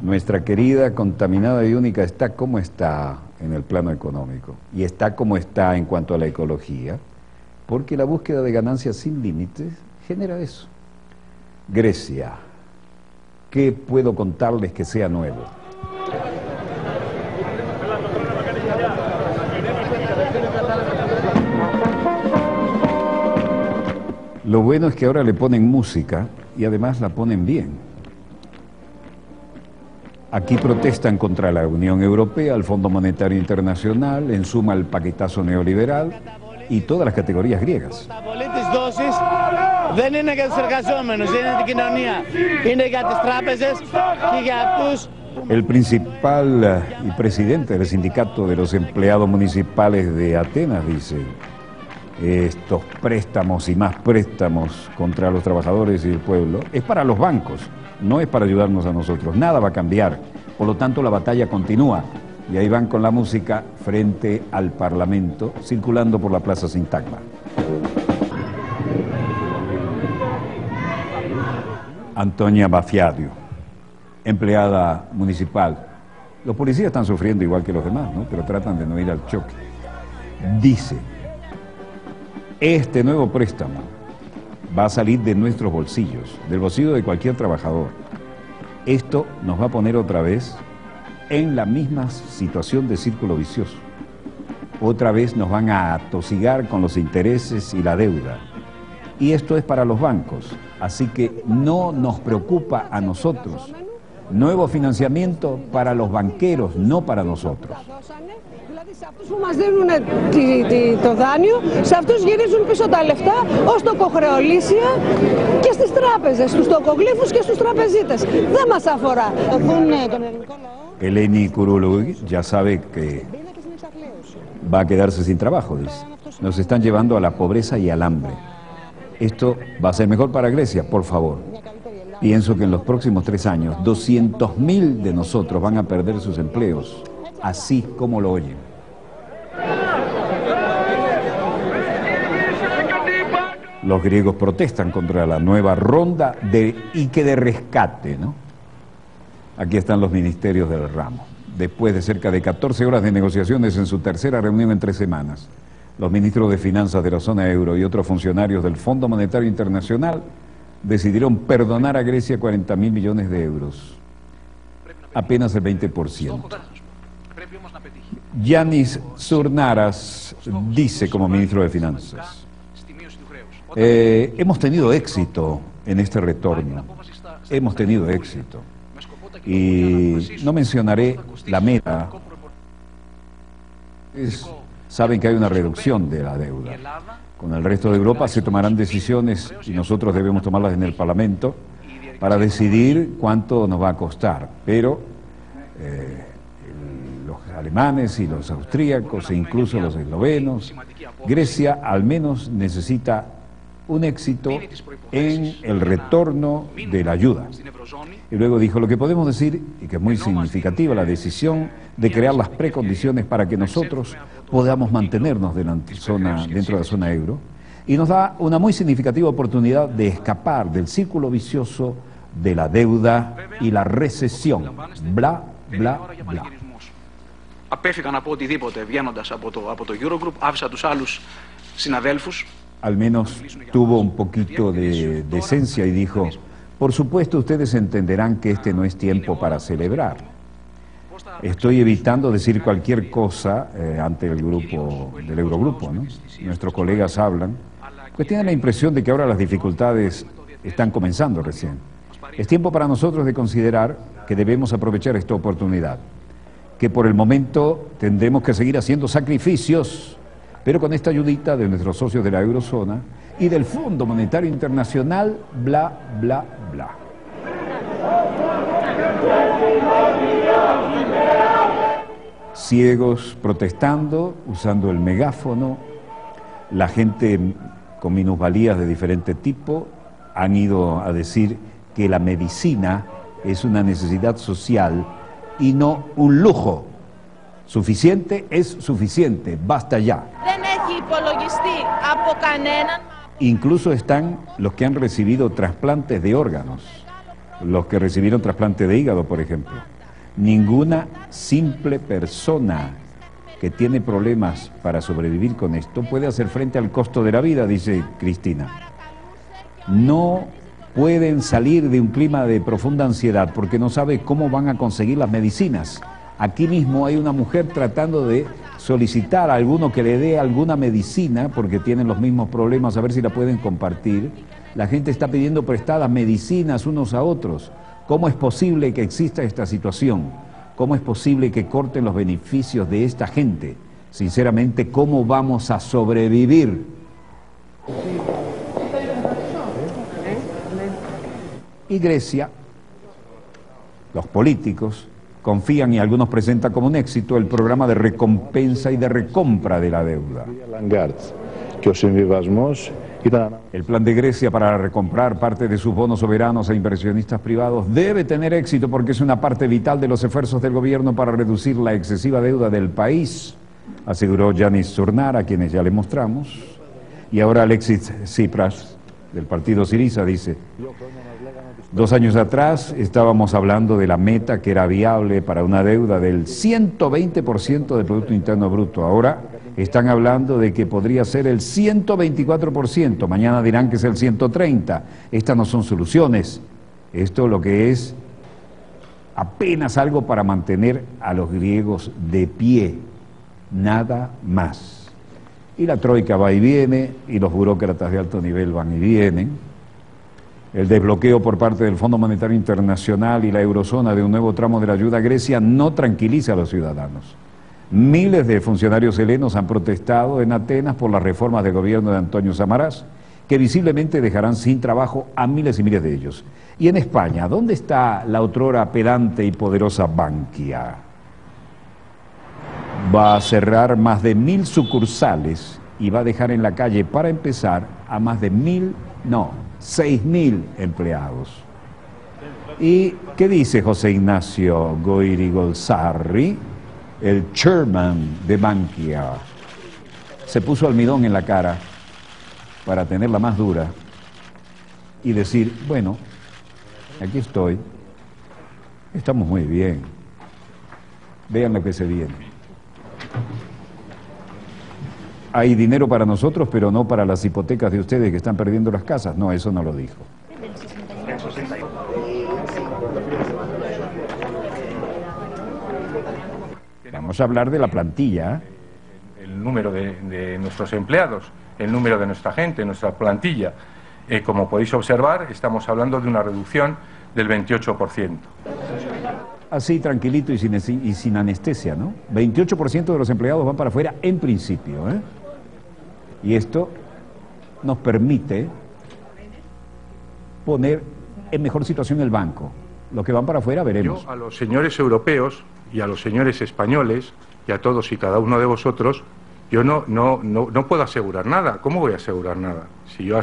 Nuestra querida, contaminada y única está como está en el plano económico y está como está en cuanto a la ecología, porque la búsqueda de ganancias sin límites genera eso. Grecia, ¿qué puedo contarles que sea nuevo? Lo bueno es que ahora le ponen música y además la ponen bien. Aquí protestan contra la Unión Europea, el Fondo Monetario Internacional, en suma el paquetazo neoliberal y todas las categorías griegas. El principal y presidente del sindicato de los empleados municipales de Atenas dice: estos préstamos y más préstamos contra los trabajadores y el pueblo es para los bancos, no es para ayudarnos a nosotros, nada va a cambiar, por lo tanto la batalla continúa. Y ahí van con la música frente al Parlamento, circulando por la Plaza Sintagma. Antonia Baffiadio, empleada municipal. Los policías están sufriendo igual que los demás, ¿no? Pero tratan de no ir al choque. Dice: este nuevo préstamo va a salir de nuestros bolsillos, del bolsillo de cualquier trabajador. Esto nos va a poner otra vez en la misma situación de círculo vicioso. Otra vez nos van a atosigar con los intereses y la deuda. Y esto es para los bancos, así que no nos preocupa a nosotros. Nuevo financiamiento para los banqueros, no para nosotros. Σε αυτούς που μας δίνουν το δάνειο, σε αυτούς γυρίζουν πίσω τα λεφτά ως τοκοχρεωλήσια και στις τράπεζες, στους τοκογλύφους και στους τραπεζίτες. Δεν μας αφορά. Eleni Kurulu ya sabe que va a quedarse sin trabajo, dice. Nos están llevando a la pobreza y al hambre. Esto va a ser mejor para Grecia, por favor. Pienso que en los próximos 3 años, 200.000 de nosotros van a perder sus empleos, así como lo oyen. Los griegos protestan contra la nueva ronda de rescate, ¿no? Aquí están los ministerios del ramo. Después de cerca de 14 horas de negociaciones en su tercera reunión en 3 semanas, los ministros de Finanzas de la zona euro y otros funcionarios del Fondo Monetario Internacional decidieron perdonar a Grecia 40.000 millones de euros, apenas el 20%. Yannis Surnaras dice como ministro de Finanzas: hemos tenido éxito en este retorno, hemos tenido éxito. Y no mencionaré la meta. Saben que hay una reducción de la deuda. Con el resto de Europa se tomarán decisiones y nosotros debemos tomarlas en el Parlamento para decidir cuánto nos va a costar. Pero los alemanes y los austríacos e incluso los eslovenos, Grecia al menos necesita un éxito en el retorno de la ayuda. Y luego dijo: lo que podemos decir, y que es muy significativa, la decisión de crear las precondiciones para que nosotros podamos mantenernos dentro de la zona euro, y nos da una muy significativa oportunidad de escapar del círculo vicioso de la deuda y la recesión. Bla, bla, bla. Απέφυγα να πω οτιδήποτε βγαίνοντας από το Eurogroup, άφησα τους άλλους συναδέλφους. Al menos tuvo un poquito de decencia y dijo: Por supuesto, ustedes entenderán que este no es tiempo para celebrar. Estoy evitando decir cualquier cosa ante el grupo del Eurogrupo, ¿no? Nuestros colegas hablan, pues tienen la impresión de que ahora las dificultades están comenzando recién. Es tiempo para nosotros de considerar que debemos aprovechar esta oportunidad, que por el momento tendremos que seguir haciendo sacrificios, pero con esta ayudita de nuestros socios de la Eurozona y del Fondo Monetario Internacional, bla, bla, bla. Ciegos protestando, usando el megáfono, la gente con minusvalías de diferente tipo han ido a decir que la medicina es una necesidad social y no un lujo. Suficiente es suficiente, basta ya. Incluso están los que han recibido trasplantes de órganos, los que recibieron trasplante de hígado, por ejemplo. Ninguna simple persona que tiene problemas para sobrevivir con esto puede hacer frente al costo de la vida, dice Cristina. No pueden salir de un clima de profunda ansiedad porque no sabe cómo van a conseguir las medicinas. Aquí mismo hay una mujer tratando de solicitar a alguno que le dé alguna medicina porque tienen los mismos problemas, a ver si la pueden compartir. La gente está pidiendo prestadas medicinas unos a otros. ¿Cómo es posible que exista esta situación? ¿Cómo es posible que corten los beneficios de esta gente? Sinceramente, ¿cómo vamos a sobrevivir? Y Grecia, los políticos, confían y algunos presentan como un éxito el programa de recompensa y de recompra de la deuda. El plan de Grecia para recomprar parte de sus bonos soberanos a inversionistas privados debe tener éxito porque es una parte vital de los esfuerzos del gobierno para reducir la excesiva deuda del país, aseguró Yanis Surnar, a quienes ya le mostramos. Y ahora Alexis Tsipras, del partido Syriza, dice: 2 años atrás estábamos hablando de la meta que era viable para una deuda del 120% del Producto Interno Bruto. Ahora están hablando de que podría ser el 124%. Mañana dirán que es el 130%. Estas no son soluciones. Esto lo que es apenas algo para mantener a los griegos de pie. Nada más. Y la troika va y viene, y los burócratas de alto nivel van y vienen. El desbloqueo por parte del Fondo Monetario Internacional y la Eurozona de un nuevo tramo de la ayuda a Grecia no tranquiliza a los ciudadanos. Miles de funcionarios helenos han protestado en Atenas por las reformas del gobierno de Antonio Samaras, que visiblemente dejarán sin trabajo a miles y miles de ellos. Y en España, ¿dónde está la otrora pedante y poderosa Bankia? Va a cerrar más de 1000 sucursales y va a dejar en la calle, para empezar, a más de 6.000 empleados. ¿Y qué dice José Ignacio Goirigolzarri, el chairman de Bankia? Se puso almidón en la cara para tenerla más dura y decir: bueno, aquí estoy, estamos muy bien, vean lo que se viene. Hay dinero para nosotros, pero no para las hipotecas de ustedes que están perdiendo las casas. No, eso no lo dijo. Vamos a hablar de la plantilla. El número de nuestros empleados, el número de nuestra gente, nuestra plantilla. Como podéis observar, estamos hablando de una reducción del 28%. Así, tranquilito y sin anestesia, ¿no? 28% de los empleados van para afuera en principio, ¿eh? Y esto nos permite poner en mejor situación el banco. Los que van para afuera veremos. Yo a los señores europeos y a los señores españoles y a todos y cada uno de vosotros, yo no puedo asegurar nada. ¿Cómo voy a asegurar nada? Si yo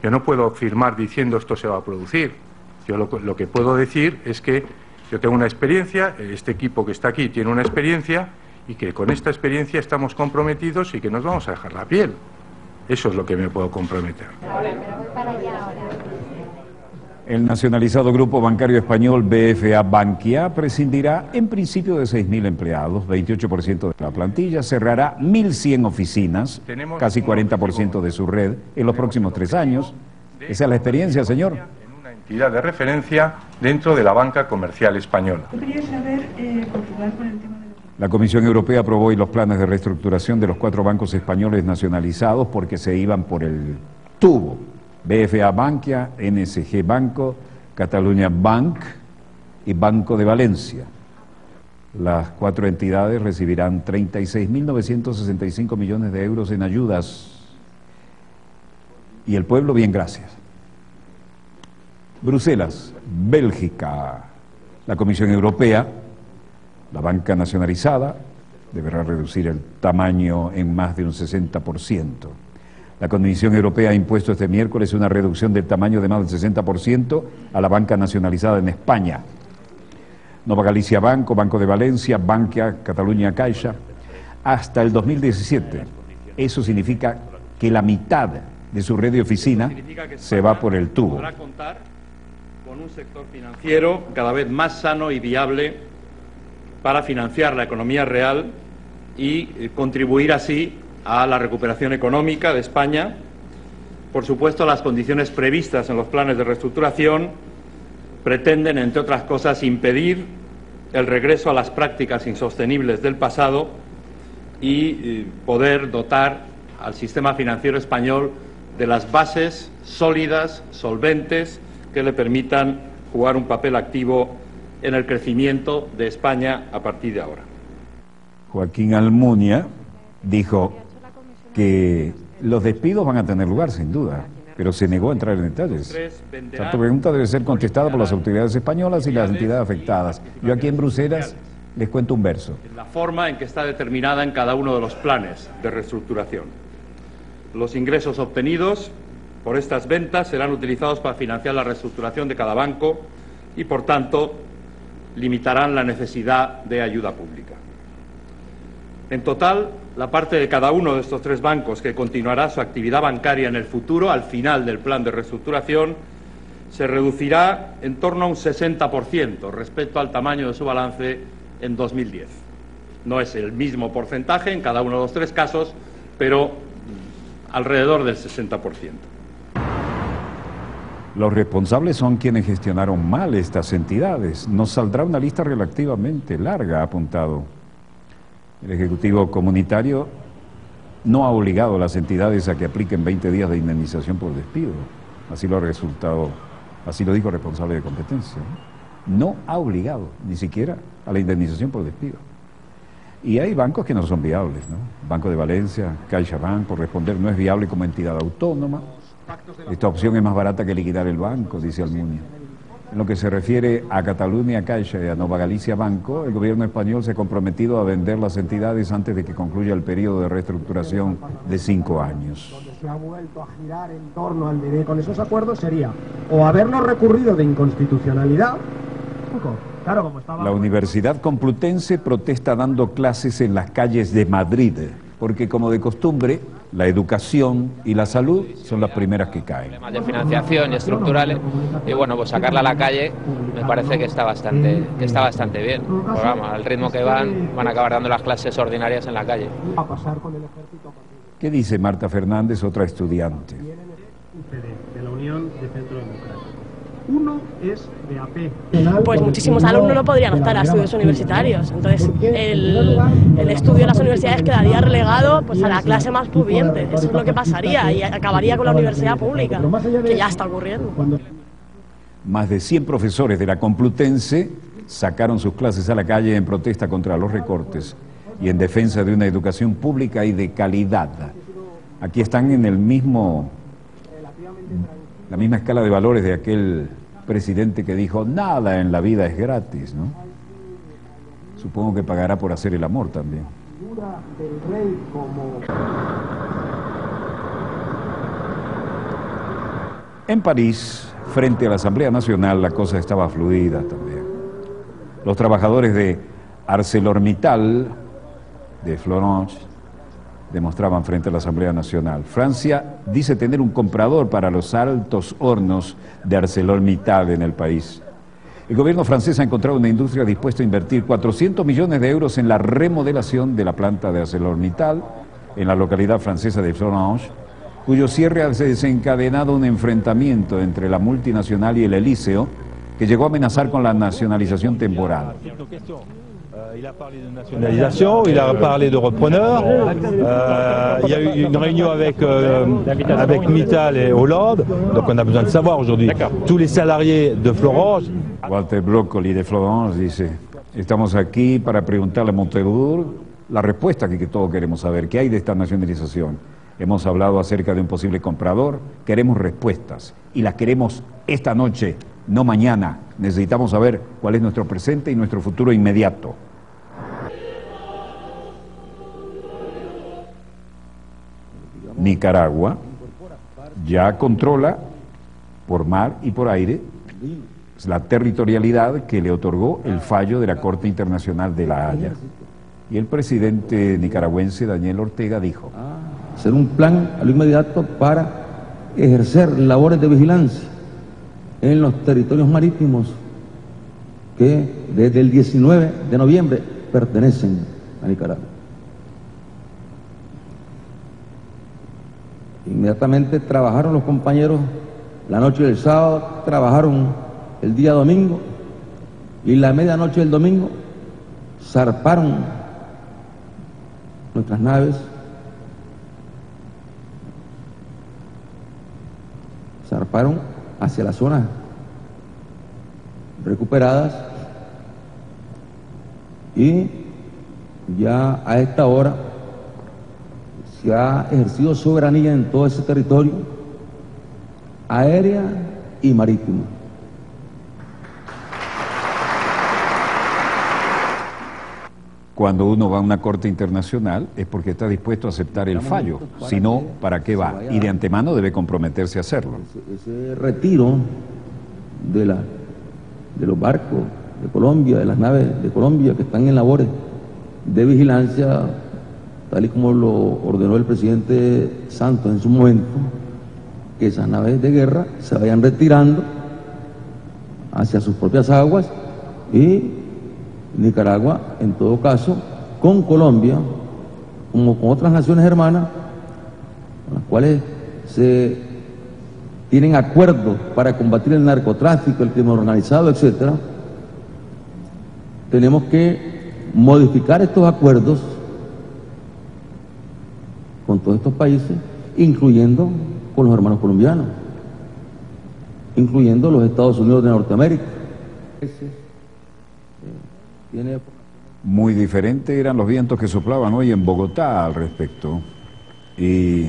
no puedo firmar diciendo esto se va a producir. Yo lo que puedo decir es que yo tengo una experiencia, este equipo que está aquí tiene una experiencia y que con esta experiencia estamos comprometidos y que nos vamos a dejar la piel. Eso es lo que me puedo comprometer. El nacionalizado Grupo Bancario Español BFA Bankia prescindirá en principio de 6.000 empleados, 28% de la plantilla, cerrará 1.100 oficinas, casi 40% de su red en los próximos 3 años. Esa es la experiencia, señor. entidad de referencia dentro de la banca comercial española. Yo quería saber, Portugal, con el tema de... La Comisión Europea aprobó hoy los planes de reestructuración de los 4 bancos españoles nacionalizados porque se iban por el tubo. BFA Bankia, NSG Banco, Catalunya Bank y Banco de Valencia. Las 4 entidades recibirán 36.965 millones de euros en ayudas. Y el pueblo, bien, gracias. Bruselas, Bélgica. La Comisión Europea, la banca nacionalizada, deberá reducir el tamaño en más de un 60%. La Comisión Europea ha impuesto este miércoles una reducción del tamaño de más del 60% a la banca nacionalizada en España. Nova Galicia Banco, Banco de Valencia, Bankia, Catalunya Caixa, hasta el 2017. Eso significa que la mitad de su red de oficina se va por el tubo. Podrá contar con un sector financiero cada vez más sano y viable para financiar la economía real y contribuir así a la recuperación económica de España. Por supuesto, las condiciones previstas en los planes de reestructuración pretenden, entre otras cosas, impedir el regreso a las prácticas insostenibles del pasado y poder dotar al sistema financiero español de las bases sólidas, solventes, que le permitan jugar un papel activo en el crecimiento de España a partir de ahora. Joaquín Almunia dijo que los despidos van a tener lugar, sin duda, pero se negó a entrar en detalles. Esta pregunta debe ser contestada por las autoridades españolas y las entidades afectadas. Yo aquí en Bruselas les cuento un verso. La forma en que está determinada en cada uno de los planes de reestructuración. Los ingresos obtenidos por estas ventas serán utilizados para financiar la reestructuración de cada banco y, por tanto, limitarán la necesidad de ayuda pública. En total, la parte de cada uno de estos 3 bancos que continuará su actividad bancaria en el futuro, al final del plan de reestructuración, se reducirá en torno a un 60% respecto al tamaño de su balance en 2010. No es el mismo porcentaje en cada uno de los 3 casos, pero alrededor del 60%. Los responsables son quienes gestionaron mal estas entidades. Nos saldrá una lista relativamente larga, ha apuntado. El Ejecutivo Comunitario no ha obligado a las entidades a que apliquen 20 días de indemnización por despido. Así lo dijo el responsable de competencia. No ha obligado ni siquiera a la indemnización por despido. Y hay bancos que no son viables, ¿no? Banco de Valencia, CaixaBank, por responder, no es viable como entidad autónoma. Esta opción es más barata que liquidar el banco, dice Almunia. En lo que se refiere a Catalunya Caixa y a Nova Galicia Banco, el gobierno español se ha comprometido a vender las entidades antes de que concluya el periodo de reestructuración de 5 años. Donde se ha vuelto a girar en torno al deber con esos acuerdos sería o habernos recurrido de inconstitucionalidad. Claro, como estaba... La Universidad Complutense protesta dando clases en las calles de Madrid, porque como de costumbre, la educación y la salud son las primeras que caen. Problemas de financiación y estructurales, y bueno, pues sacarla a la calle me parece que está bastante bien. Pues vamos, al ritmo que van a acabar dando las clases ordinarias en la calle. ¿Qué dice Marta Fernández, otra estudiante? De la Unión de Centro Democrático. Uno es de AP. Pues muchísimos alumnos no podrían optar a estudios universitarios. Entonces, el estudio en las universidades quedaría relegado pues, a la clase más pudiente. Eso es lo que pasaría y acabaría con la universidad pública, que ya está ocurriendo. Más de 100 profesores de la Complutense sacaron sus clases a la calle en protesta contra los recortes y en defensa de una educación pública y de calidad. Aquí están en la misma escala de valores de aquel presidente que dijo nada en la vida es gratis, ¿no? Supongo que pagará por hacer el amor también. En París, frente a la Asamblea Nacional, la cosa estaba fluida también. Los trabajadores de ArcelorMittal, de Florence, demostraban frente a la Asamblea Nacional. Francia dice tener un comprador para los altos hornos de ArcelorMittal en el país. El gobierno francés ha encontrado una industria dispuesta a invertir 400 millones de euros en la remodelación de la planta de ArcelorMittal en la localidad francesa de Florence, cuyo cierre ha desencadenado un enfrentamiento entre la multinacional y el Elíseo, que llegó a amenazar con la nacionalización temporal. Il a parlé de nationalisation, il a parlé de repreneurs, il y a eu une réunion avec Mittal et Hollande, donc on a besoin de savoir aujourd'hui, tous les salariés de Florence. Walter Broccoli de Florence dice, estamos aquí para preguntarle a Montebourg la respuesta que todos queremos saber, ¿qué hay de esta nacionalización? Hemos hablado acerca de un posible comprador, queremos respuestas y las queremos esta noche, no mañana. Necesitamos saber cuál es nuestro presente y nuestro futuro inmediato. Nicaragua ya controla por mar y por aire la territorialidad que le otorgó el fallo de la Corte Internacional de La Haya. Y el presidente nicaragüense Daniel Ortega dijo: hacer un plan a lo inmediato para ejercer labores de vigilancia en los territorios marítimos que desde el 19 de noviembre pertenecen a Nicaragua. Inmediatamente trabajaron los compañeros la noche del sábado, trabajaron el día domingo y la medianoche del domingo zarparon nuestras naves, zarparon hacia las zonas recuperadas y ya a esta hora se ha ejercido soberanía en todo ese territorio, aérea y marítimo. Cuando uno va a una corte internacional es porque está dispuesto a aceptar el fallo, si no, ¿para qué va? Y de antemano debe comprometerse a hacerlo. Ese retiro de los barcos de Colombia, de las naves de Colombia que están en labores de vigilancia, tal y como lo ordenó el presidente Santos en su momento, que esas naves de guerra se vayan retirando hacia sus propias aguas y Nicaragua, en todo caso, con Colombia, como con otras naciones hermanas, con las cuales se tienen acuerdos para combatir el narcotráfico, el crimen organizado, etcétera, tenemos que modificar estos acuerdos con todos estos países, incluyendo con los hermanos colombianos, incluyendo los Estados Unidos de Norteamérica. Muy diferentes eran los vientos que soplaban hoy en Bogotá al respecto. Y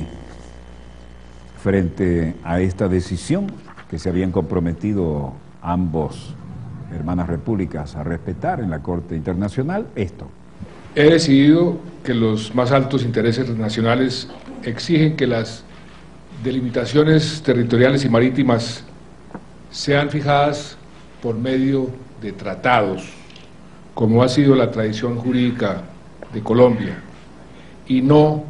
frente a esta decisión que se habían comprometido ambos hermanas repúblicas a respetar en la Corte Internacional, esto. He decidido que los más altos intereses nacionales exigen que las delimitaciones territoriales y marítimas sean fijadas por medio de tratados, como ha sido la tradición jurídica de Colombia, y no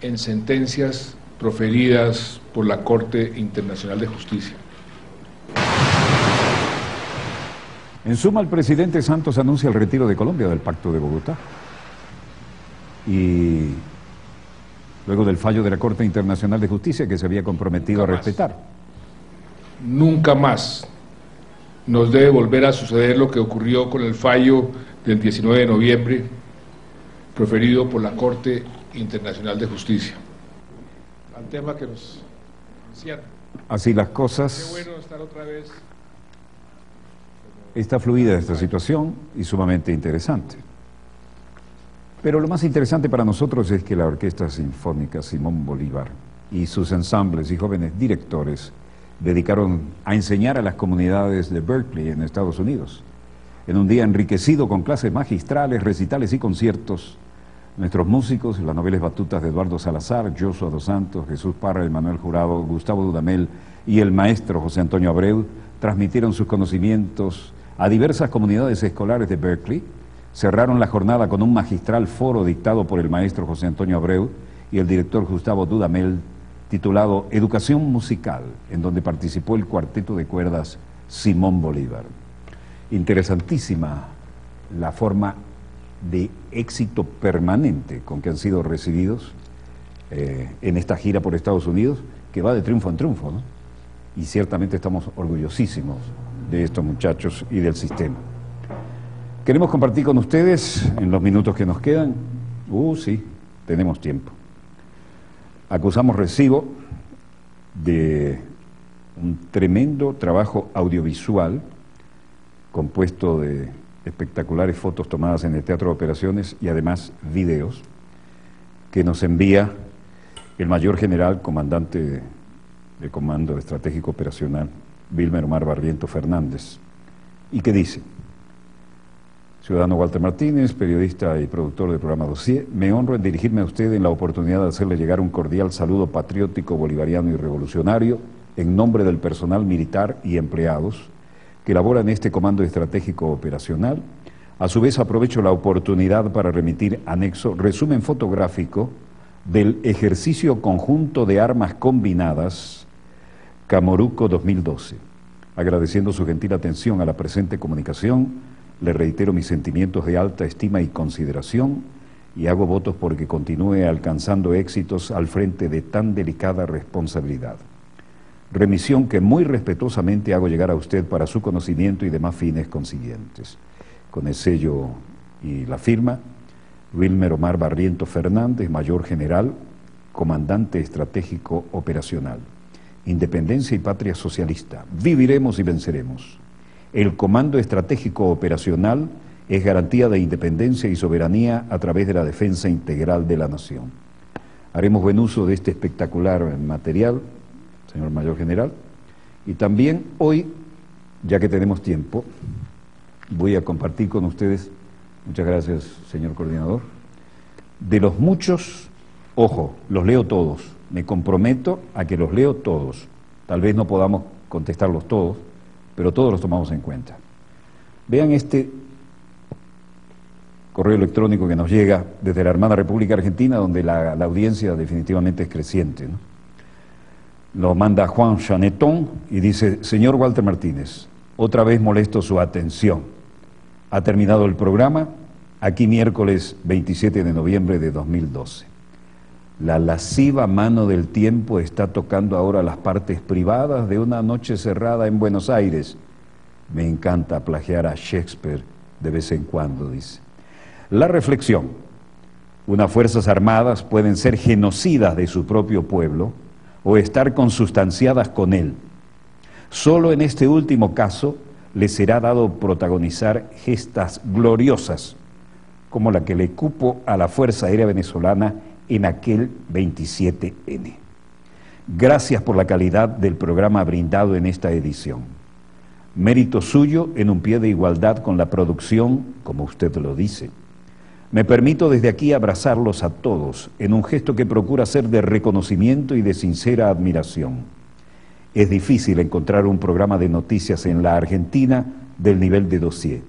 en sentencias proferidas por la Corte Internacional de Justicia. En suma, el presidente Santos anuncia el retiro de Colombia del Pacto de Bogotá. Y luego del fallo de la Corte Internacional de Justicia que se había comprometido a respetar. Nunca más nos debe volver a suceder lo que ocurrió con el fallo del 19 de noviembre proferido por la Corte Internacional de Justicia. Al tema que nos concierne. Así las cosas. Qué bueno estar otra vez. Está fluida esta situación y sumamente interesante. Pero lo más interesante para nosotros es que la Orquesta Sinfónica Simón Bolívar y sus ensambles y jóvenes directores dedicaron a enseñar a las comunidades de Berkeley en Estados Unidos. En un día enriquecido con clases magistrales, recitales y conciertos, nuestros músicos, las noveles batutas de Eduardo Salazar, Joshua dos Santos, Jesús Parra, Emanuel Jurado, Gustavo Dudamel y el maestro José Antonio Abreu transmitieron sus conocimientos a diversas comunidades escolares de Berkeley. Cerraron la jornada con un magistral foro dictado por el maestro José Antonio Abreu y el director Gustavo Dudamel, titulado Educación Musical, en donde participó el cuarteto de cuerdas Simón Bolívar. Interesantísima la forma de éxito permanente con que han sido recibidos en esta gira por Estados Unidos, que va de triunfo en triunfo, ¿no? Y ciertamente estamos orgullosísimos de estos muchachos y del sistema. Queremos compartir con ustedes, en los minutos que nos quedan, sí, tenemos tiempo. Acusamos recibo de un tremendo trabajo audiovisual compuesto de espectaculares fotos tomadas en el Teatro de Operaciones y además videos que nos envía el mayor general comandante del Comando Estratégico Operacional, Wilmer Omar Barrientos Fernández, y que dice: ciudadano Walter Martínez, periodista y productor del programa Dossier, me honro en dirigirme a usted en la oportunidad de hacerle llegar un cordial saludo patriótico, bolivariano y revolucionario en nombre del personal militar y empleados que laboran en este Comando Estratégico Operacional. A su vez aprovecho la oportunidad para remitir anexo resumen fotográfico del ejercicio conjunto de armas combinadas Camoruco 2012. Agradeciendo su gentil atención a la presente comunicación, le reitero mis sentimientos de alta estima y consideración y hago votos porque continúe alcanzando éxitos al frente de tan delicada responsabilidad. Remisión que muy respetuosamente hago llegar a usted para su conocimiento y demás fines consiguientes. Con el sello y la firma, Wilmer Omar Barrientos Fernández, Mayor General, Comandante Estratégico Operacional. Independencia y patria socialista. Viviremos y venceremos. El Comando Estratégico Operacional es garantía de independencia y soberanía a través de la defensa integral de la nación. Haremos buen uso de este espectacular material, señor Mayor General, y también hoy, ya que tenemos tiempo, voy a compartir con ustedes, muchas gracias, señor coordinador, de los muchos, ojo, los leo todos, me comprometo a que los leo todos, tal vez no podamos contestarlos todos, pero todos los tomamos en cuenta. Vean este correo electrónico que nos llega desde la hermana República Argentina, donde la audiencia definitivamente es creciente, ¿no? Lo manda Juan Chanetón y dice: señor Walter Martínez, otra vez molesto su atención. Ha terminado el programa, aquí miércoles 27 de noviembre de 2012. La lasciva mano del tiempo está tocando ahora las partes privadas de una noche cerrada en Buenos Aires. Me encanta plagiar a Shakespeare de vez en cuando, dice. La reflexión: unas fuerzas armadas pueden ser genocidas de su propio pueblo o estar consustanciadas con él. Solo en este último caso le será dado protagonizar gestas gloriosas, como la que le cupo a la Fuerza Aérea Venezolana en aquel 27N. Gracias por la calidad del programa brindado en esta edición. Mérito suyo en un pie de igualdad con la producción, como usted lo dice. Me permito desde aquí abrazarlos a todos en un gesto que procura ser de reconocimiento y de sincera admiración. Es difícil encontrar un programa de noticias en la Argentina del nivel de Dossier.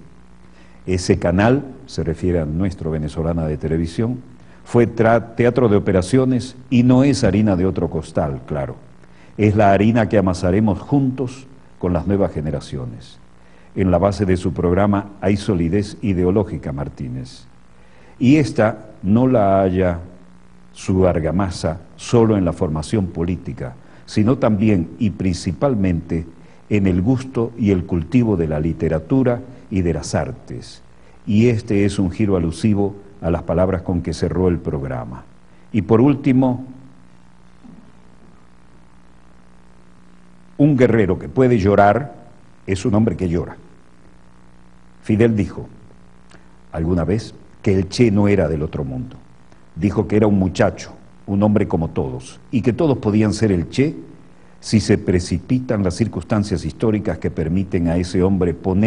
Ese canal, se refiere a nuestro Venezolana de Televisión, fue teatro de operaciones y no es harina de otro costal, claro. Es la harina que amasaremos juntos con las nuevas generaciones. En la base de su programa hay solidez ideológica, Martínez. Y esta no la halla su argamasa solo en la formación política, sino también y principalmente en el gusto y el cultivo de la literatura y de las artes. Y este es un giro alusivo a las palabras con que cerró el programa. Y por último, un guerrero que puede llorar es un hombre que llora. Fidel dijo alguna vez que el Che no era del otro mundo. Dijo que era un muchacho, un hombre como todos, y que todos podían ser el Che si se precipitan las circunstancias históricas que permiten a ese hombre poner